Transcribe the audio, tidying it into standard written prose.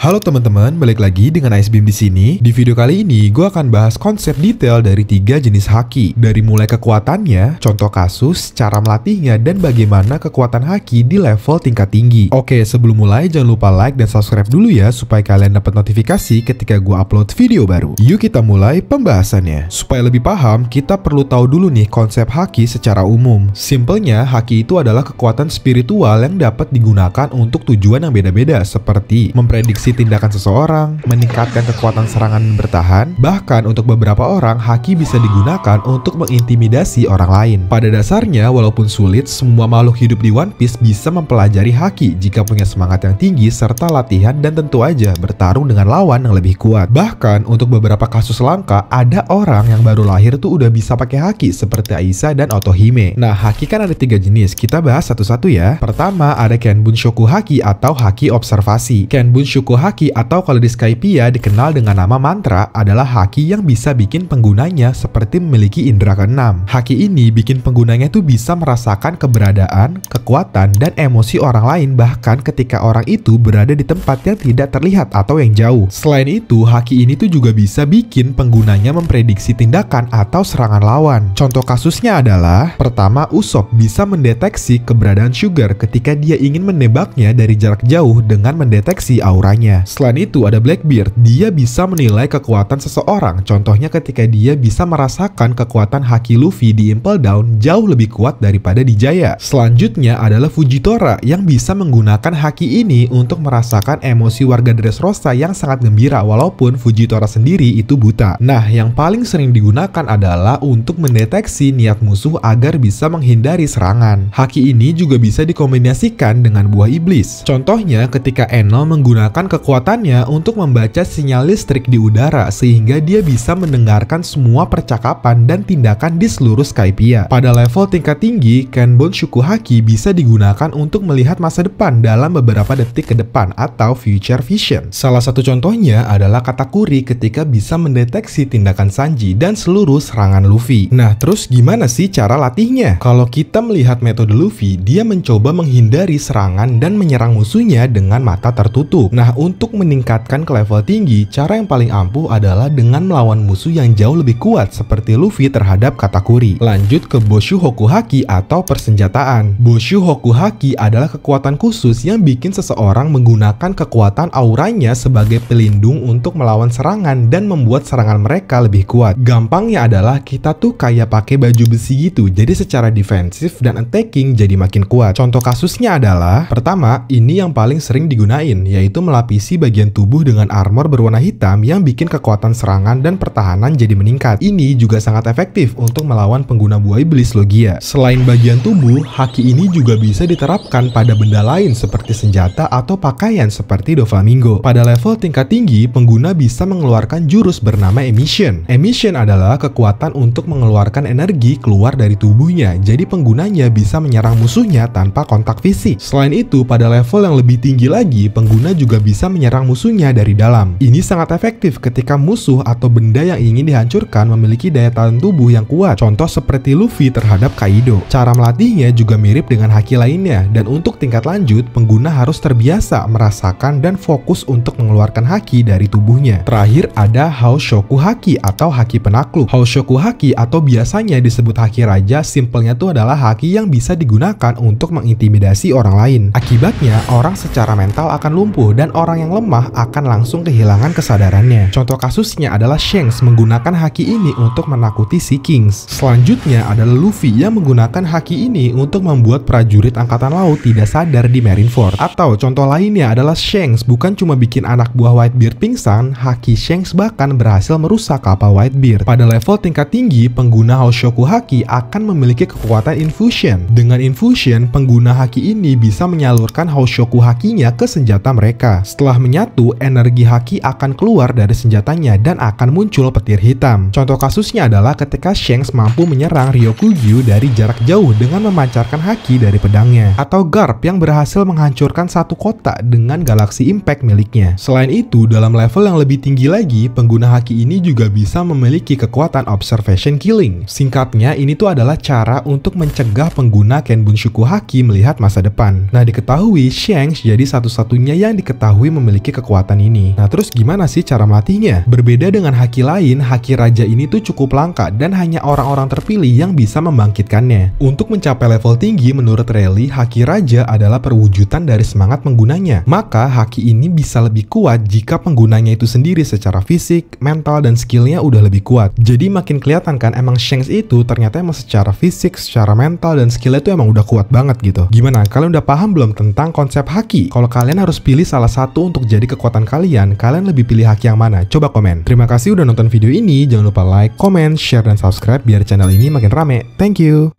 Halo teman-teman, balik lagi dengan Icebim di sini. Di video kali ini, gue akan bahas konsep detail dari 3 jenis haki. Dari mulai kekuatannya, contoh kasus, cara melatihnya, dan bagaimana kekuatan haki di level tingkat tinggi. Oke, sebelum mulai, jangan lupa like dan subscribe dulu ya, supaya kalian dapat notifikasi ketika gue upload video baru. Yuk kita mulai pembahasannya. Supaya lebih paham, kita perlu tahu dulu nih konsep haki secara umum. Simpelnya, haki itu adalah kekuatan spiritual yang dapat digunakan untuk tujuan yang beda-beda, seperti memprediksi tindakan seseorang, meningkatkan kekuatan serangan dan bertahan, bahkan untuk beberapa orang, haki bisa digunakan untuk mengintimidasi orang lain. Pada dasarnya, walaupun sulit, semua makhluk hidup di One Piece bisa mempelajari haki jika punya semangat yang tinggi serta latihan dan tentu aja bertarung dengan lawan yang lebih kuat. Bahkan, untuk beberapa kasus langka, ada orang yang baru lahir tuh udah bisa pakai haki seperti Aisa dan Otohime. Nah, haki kan ada 3 jenis, kita bahas satu-satu ya. Pertama, ada Kenbun Shoku Haki atau haki observasi. Kenbun Shoku Haki atau kalau di Skypiea dikenal dengan nama mantra adalah haki yang bisa bikin penggunanya seperti memiliki indera keenam. Haki ini bikin penggunanya tuh bisa merasakan keberadaan, kekuatan, dan emosi orang lain bahkan ketika orang itu berada di tempat yang tidak terlihat atau yang jauh. Selain itu, haki ini tuh juga bisa bikin penggunanya memprediksi tindakan atau serangan lawan. Contoh kasusnya adalah, pertama, Usopp bisa mendeteksi keberadaan Sugar ketika dia ingin menembaknya dari jarak jauh dengan mendeteksi auranya. Selain itu ada Blackbeard, dia bisa menilai kekuatan seseorang, contohnya ketika dia bisa merasakan kekuatan haki Luffy di Impel Down jauh lebih kuat daripada di Jaya. Selanjutnya adalah Fujitora yang bisa menggunakan haki ini untuk merasakan emosi warga Dressrosa yang sangat gembira walaupun Fujitora sendiri itu buta. Nah, yang paling sering digunakan adalah untuk mendeteksi niat musuh agar bisa menghindari serangan. Haki ini juga bisa dikombinasikan dengan buah iblis. Contohnya ketika Enel menggunakan kekuatannya untuk membaca sinyal listrik di udara sehingga dia bisa mendengarkan semua percakapan dan tindakan di seluruh Skypiea. Pada level tingkat tinggi, Kenbun Shoku Haki bisa digunakan untuk melihat masa depan dalam beberapa detik ke depan atau future vision. Salah satu contohnya adalah Katakuri ketika bisa mendeteksi tindakan Sanji dan seluruh serangan Luffy. Nah, terus gimana sih cara latihnya? Kalau kita melihat metode Luffy, dia mencoba menghindari serangan dan menyerang musuhnya dengan mata tertutup. Nah, untuk meningkatkan ke level tinggi, cara yang paling ampuh adalah dengan melawan musuh yang jauh lebih kuat seperti Luffy terhadap Katakuri. Lanjut ke Boshu Hoku Haki atau persenjataan. Boshu Hoku Haki adalah kekuatan khusus yang bikin seseorang menggunakan kekuatan auranya sebagai pelindung untuk melawan serangan dan membuat serangan mereka lebih kuat. Gampangnya adalah kita tuh kayak pakai baju besi gitu, jadi secara defensif dan attacking jadi makin kuat. Contoh kasusnya adalah, pertama, ini yang paling sering digunain, yaitu melapisi bagian tubuh dengan armor berwarna hitam yang bikin kekuatan serangan dan pertahanan jadi meningkat. Ini juga sangat efektif untuk melawan pengguna buah iblis Logia. Selain bagian tubuh, haki ini juga bisa diterapkan pada benda lain seperti senjata atau pakaian seperti Doflamingo. Pada level tingkat tinggi, pengguna bisa mengeluarkan jurus bernama Emission. Emission adalah kekuatan untuk mengeluarkan energi keluar dari tubuhnya, jadi penggunanya bisa menyerang musuhnya tanpa kontak fisik. Selain itu, pada level yang lebih tinggi lagi, pengguna juga bisa menyerang musuhnya dari dalam. Ini sangat efektif ketika musuh atau benda yang ingin dihancurkan memiliki daya tahan tubuh yang kuat, contoh seperti Luffy terhadap Kaido. Cara melatihnya juga mirip dengan haki lainnya, dan untuk tingkat lanjut, pengguna harus terbiasa merasakan dan fokus untuk mengeluarkan haki dari tubuhnya. Terakhir ada Haoshoku Haki atau haki penakluk. Haoshoku Haki atau biasanya disebut haki raja, simpelnya itu adalah haki yang bisa digunakan untuk mengintimidasi orang lain. Akibatnya, orang secara mental akan lumpuh dan orang yang lemah akan langsung kehilangan kesadarannya. Contoh kasusnya adalah Shanks menggunakan haki ini untuk menakuti Sea Kings. Selanjutnya adalah Luffy yang menggunakan haki ini untuk membuat prajurit angkatan laut tidak sadar di Marineford. Atau contoh lainnya adalah Shanks bukan cuma bikin anak buah Whitebeard pingsan, haki Shanks bahkan berhasil merusak kapal Whitebeard. Pada level tingkat tinggi, pengguna Haoshoku Haki akan memiliki kekuatan infusion. Dengan infusion, pengguna haki ini bisa menyalurkan Haoshoku Hakinya ke senjata mereka. Setelah menyatu, energi haki akan keluar dari senjatanya dan akan muncul petir hitam. Contoh kasusnya adalah ketika Shanks mampu menyerang Ryokugyu dari jarak jauh dengan memancarkan haki dari pedangnya, atau Garp yang berhasil menghancurkan satu kota dengan Galaxy Impact miliknya. Selain itu, dalam level yang lebih tinggi lagi, pengguna haki ini juga bisa memiliki kekuatan observation killing. Singkatnya, ini tuh adalah cara untuk mencegah pengguna Kenbun Shoku Haki melihat masa depan. Nah, diketahui Shanks jadi satu-satunya yang diketahui memiliki kekuatan ini. Nah terus gimana sih cara melatihnya? Berbeda dengan haki lain, haki raja ini tuh cukup langka dan hanya orang-orang terpilih yang bisa membangkitkannya. Untuk mencapai level tinggi, menurut Rally, haki raja adalah perwujudan dari semangat penggunanya. Maka haki ini bisa lebih kuat jika penggunanya itu sendiri secara fisik, mental, dan skillnya udah lebih kuat. Jadi makin kelihatan kan emang Shanks itu ternyata emang secara fisik, secara mental, dan skillnya itu emang udah kuat banget gitu. Gimana? Kalian udah paham belum tentang konsep haki? Kalau kalian harus pilih salah satu untuk jadi kekuatan kalian lebih pilih haki yang mana? Coba komen. Terima kasih udah nonton video ini. Jangan lupa like, comment, share, dan subscribe biar channel ini makin rame. Thank you.